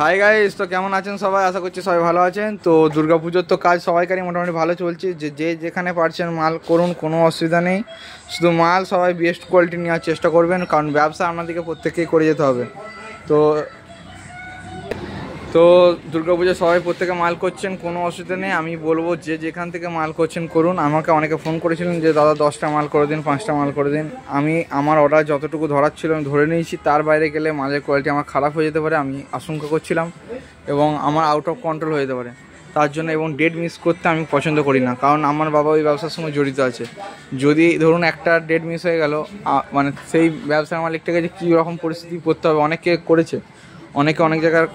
Hi guys, তো কেমন আছেন সবাই? আশা করছি সবাই ভালো আছেন। তো দুর্গাপুজোর তো কাজ সবাইকারই মোটামুটি ভালো চলছে। যে যেখানে পারছেন মাল করুন, কোনো অসুবিধা নেই। শুধু মাল সবাই বেস্ট কোয়ালিটি নেওয়ার চেষ্টা করবেন, কারণ ব্যবসা আপনাদেরকে প্রত্যেককেই করে যেতে হবে। তো তো দুর্গাপুজো সবাই প্রত্যেকে মাল করছেন, কোনো অসুবিধা নেই। আমি বলবো যে যেখান থেকে মাল করছেন করুন। আমাকে অনেকে ফোন করেছিলেন যে দাদা 10টা মাল করে দিন, 5টা মাল করে দিন। আমি আমার অর্ডার যতটুকু ধরার ছিল আমি ধরে নিয়েছি। তার বাইরে গেলে মালের কোয়ালিটি আমার খারাপ হয়ে যেতে পারে, আমি আশঙ্কা করছিলাম, এবং আমার আউট অফ কন্ট্রোল হয়ে যেতে পারে। তার জন্য এবং ডেট মিস করতে আমি পছন্দ করি না, কারণ আমার বাবা ওই ব্যবসার সঙ্গে জড়িত আছে। যদি ধরুন একটা ডেট মিস হয়ে গেল, মানে সেই ব্যবসার মালিকটাকে যে কী রকম পরিস্থিতি পড়তে হবে। অনেকে করেছে, অনেকে অনেক জায়গার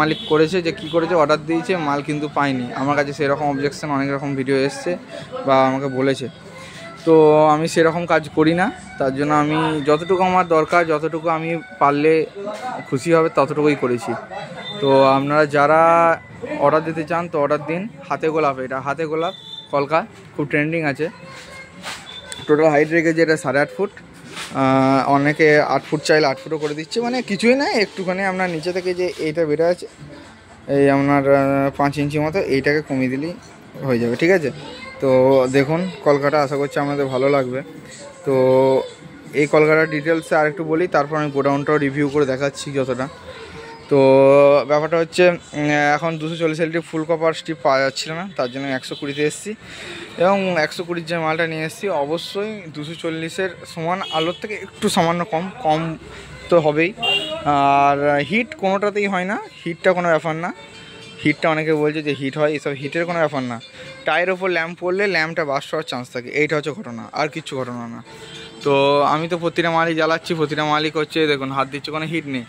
মালিক করেছে যে কী করেছে, অর্ডার দিয়েছে, মাল কিন্তু পায়নি। আমার কাছে সেরকম অবজেকশন অনেক রকম ভিডিও এসছে বা আমাকে বলেছে। তো আমি সেরকম কাজ করি না। তার জন্য আমি যতটুকু আমার দরকার, যতটুকু আমি পারলে খুশি হবে ততটুকুই করেছি। তো আপনারা যারা অর্ডার দিতে চান তো অর্ডার দিন। হাতে গোলাপ, এটা হাতে গোলাপ কলকা খুব ট্রেন্ডিং আছে। টোটাল হাইট রেখেছে এটা 8.5 ফুট। অনেকে 8 ফুট চাইলে 8 ফুটও করে দিচ্ছে, মানে কিছুই না, একটুখানি আপনার নিচে থেকে যে এইটা বেরো আছে, এই আপনার 5 ইঞ্চি মতো, এইটাকে কমিয়ে দিলেই হয়ে যাবে, ঠিক আছে। তো দেখুন কলকাটা, আশা করছি আমাদের ভালো লাগবে। তো এই কলকাতার ডিটেলসে আরেকটু বলি, তারপর আমি গোডাউনটাও রিভিউ করে দেখাচ্ছি যতটা। তো ব্যাপারটা হচ্ছে, এখন 240 এলটি ফুল কপার স্টিপ পাওয়া যাচ্ছিল না, তার জন্য 120-তে এসেছি, এবং 120 যে মালটা নিয়ে এসেছি অবশ্যই 240-এর সমান, আলোর থেকে একটু সামান্য কম তো হবেই। আর হিট কোনোটাতেই হয় না, হিটটা কোনো ব্যাপার না। হিটটা অনেকে বলছে যে হিট হয়, এসব হিটের কোনো ব্যাপার না। টায়ের ওপর ল্যাম্প পড়লে ল্যাম্পটা বাস্ট হওয়ার চান্স থাকে, এইটা হচ্ছে ঘটনা, আর কিচ্ছু ঘটনা না। তো আমি তো প্রতিটা মালই জ্বালাচ্ছি, প্রতিটা মালই করছে, দেখুন হাত দিচ্ছে, কোনো হিট নেই।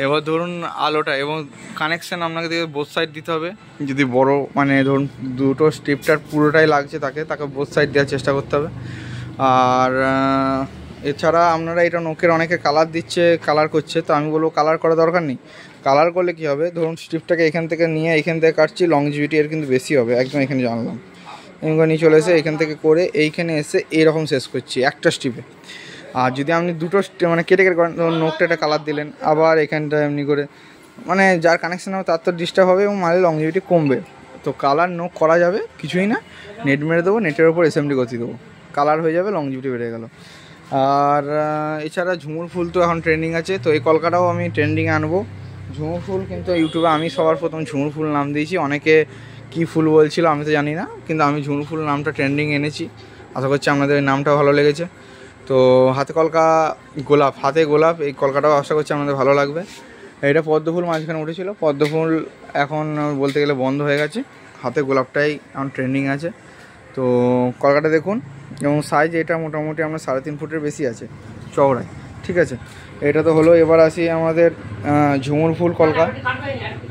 এবার ধরুন আলোটা এবং কানেকশান আপনাকে বোথ সাইড দিতে হবে। যদি বড় মানে ধরুন দুটো স্ট্রিপটার পুরোটাই লাগছে, তাকে বোথ সাইড দেওয়ার চেষ্টা করতে হবে। আর এছাড়া আপনারা এটা নোকের অনেকে কালার দিচ্ছে, কালার করছে, তো আমি বলবো কালার করার দরকার নেই। কালার করলে কী হবে, ধরুন স্ট্রিপটাকে এখান থেকে নিয়ে এখান থেকে কাটছি, লংজিভিটি এর কিন্তু বেশি হবে, একদম এখানে জানলাম। এমনি নিয়ে চলে এসে এখান থেকে করে এইখানে এসে এইরকম শেষ করছি একটা স্ট্রিপে। আর যদি আপনি দুটো মানে কেটে করেন, ধরুন নোকটা একটা কালার দিলেন, আবার এখানটা এমনি করে, মানে যার কানেকশান হবে তার তো ডিস্টার্ব হবে এবং মালের লংজিভিটি কমবে। তো কালার নোক করা যাবে, কিছুই না, নেট মেরে দেবো, নেটের ওপর এসএমডি গতি দেবো, কালার হয়ে যাবে, লংজিভিটি বেড়ে গেল। আর এছাড়া ঝুমুর ফুল তো এখন ট্রেন্ডিং আছে, তো এই কলকাটাও আমি ট্রেন্ডিংয়ে আনবো। ঝুমুর ফুল কিন্তু ইউটিউবে আমি সবার প্রথম ঝুমুর ফুল নাম দিয়েছি। অনেকে কী ফুল বলছিল আমি তো জানি না, কিন্তু আমি ঝুমুর ফুল নামটা ট্রেন্ডিং এনেছি। আশা করছি আপনাদের নামটা ভালো লেগেছে। তো হাতে কলকা গোলাপ, হাতে গোলাপ, এই কলকাটাও আশা করছি আমাদের ভালো লাগবে। এটা পদ্মফুল মাঝখানে উঠেছিল, পদ্মফুল এখন বলতে গেলে বন্ধ হয়ে গেছে, হাতে গোলাপটাই এখন ট্রেন্ডিং আছে। তো কলকাটা দেখুন, এবং সাইজ এটা মোটামুটি আমরা 3.5 ফুটের বেশি আছে চওড়ায়, ঠিক আছে। এটা তো হলো, এবার আসি আমাদের ঝুমুর ফুল কলকা।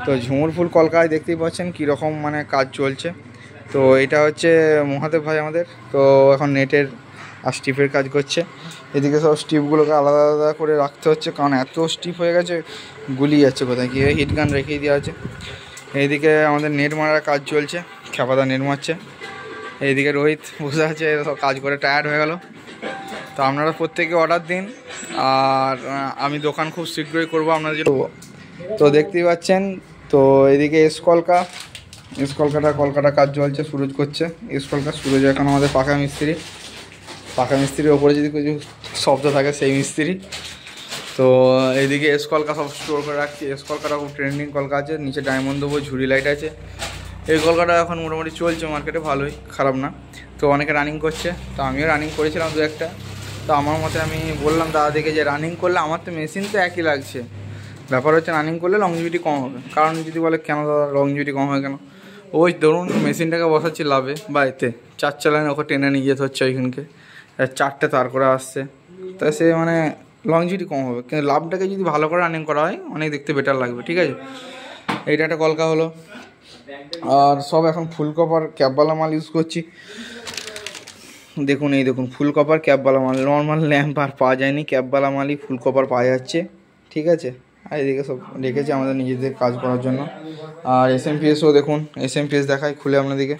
তো ঝুমুর ফুল কলকায় দেখতেই পাচ্ছেন কীরকম মানে কাজ চলছে। তো এটা হচ্ছে মহাদেব ভাই আমাদের, তো এখন নেটের আর স্টিপের কাজ করছে। এদিকে সব স্টিপগুলোকে আলাদা আলাদা করে রাখতে হচ্ছে, কারণ এত স্টিপ হয়ে গেছে গুলিয়ে যাচ্ছে কোথায়, কী হিট গান রেখেই দেওয়া আছে। এইদিকে আমাদের নেট মারার কাজ চলছে, খেপাদা নেট মারছে। এইদিকে রোহিত বসে আছে, সব কাজ করে টায়ার্ড হয়ে গেল। তো আপনারা প্রত্যেকে অর্ডার দিন, আর আমি দোকান খুব শীঘ্রই করবো আপনাদের জন্য। তো দেখতেই পাচ্ছেন, তো এদিকে কলকাতা কাজ চলছে, সুরজ করছে কলকা। সুরজ এখন আমাদের পাকা মিস্ত্রির ওপরে যদি কিছু শব্দ থাকে সেই মিস্ত্রি। তো এইদিকে কলকা সব স্টোর করে রাখছি। কলকাটা খুব ট্রেন্ডিং কলকা আছে, নিচে ডায়মন্ড দেবো, ঝুড়ি লাইট আছে। এই কলকাটা এখন মোটামুটি চলছে মার্কেটে, ভালোই, খারাপ না। তো অনেকে রানিং করছে, তো আমিও রানিং করেছিলাম দু একটা। তো আমার মতে আমি বললাম দাদাদেরকে যে রানিং করলে, আমার তো মেশিন তো একই লাগছে, ব্যাপার হচ্ছে রানিং করলে লংজিভিটি কম হবে। কারণ যদি বলে কেন দাদা লংজিভিটি কম হয় কেন, ওই ধরুন মেশিনটাকে বসাচ্ছি লাভে বা এতে, 4 চালানে ওকে টেনে নিয়ে যেতে হচ্ছে ওইখানকে, 4টে তার করে আসছে, তাই সে মানে লংজিভিটি কম হবে। কিন্তু লাভটাকে যদি ভালো করে রানিং করা হয় অনেক দেখতে বেটার লাগবে, ঠিক আছে। এইটা একটা কলকা হলো। আর সব এখন ফুল কপার ক্যাপওয়ালা মাল ইউজ করছি। দেখুন, এই দেখুন ফুল কপার ক্যাপওয়ালা মাল, নর্মাল ল্যাম্প আর পাওয়া যায়নি, ক্যাপওয়ালা মালই ফুল কপার পাওয়া যাচ্ছে, ঠিক আছে। আর এদিকে সব রেখেছি আমাদের নিজেদের কাজ করার জন্য। আর এসএমপিএসও দেখুন, এসএমপিএস দেখাই খুলে আপনাদেরকে।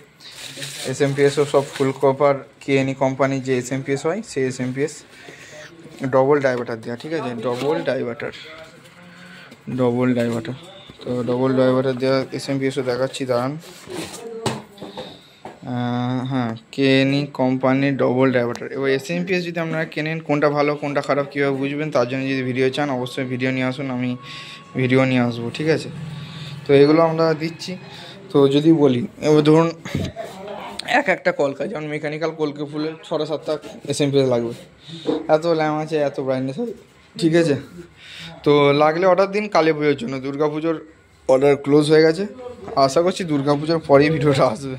এসএমপিএসও সব ফুল কপার কেএনই কোম্পানির যে এসএমপিএস হয় সেই এসএমপিএস, ডবল ডাইভার্টার দেওয়া, ঠিক আছে, ডবল ডাইভার্টার। তো তো ডবল ড্রাইভারের দেওয়া এসএমপিএসও দেখাচ্ছি, দাঁড়ান। হ্যাঁ, কেনি কোম্পানির ডবল ড্রাইভারটার। এবার এসএমপিএস যদি আপনারা কেনেন, কোনটা ভালো কোনটা খারাপ কীভাবে বুঝবেন, তার জন্য যদি ভিডিও চান অবশ্যই ভিডিও নিয়ে আসুন, আমি ভিডিও নিয়ে আসবো, ঠিক আছে। তো এগুলো আমরা দিচ্ছি। তো যদি বলি, এবার ধরুন একটা কলকা, যেমন মেকানিক্যাল কলকে ফুলে 6-7টা এসএমপিএস লাগবে, এত ল্যাম আছে, এত ব্রাইটনেস আছে, ঠিক আছে। তো লাগলে অর্ডার দিন কালী পুজোর জন্য। দুর্গা পুজোর অর্ডার ক্লোজ হয়ে গেছে, আশা করছি দুর্গা পুজোর পরেই ভিডিওটা আসবে।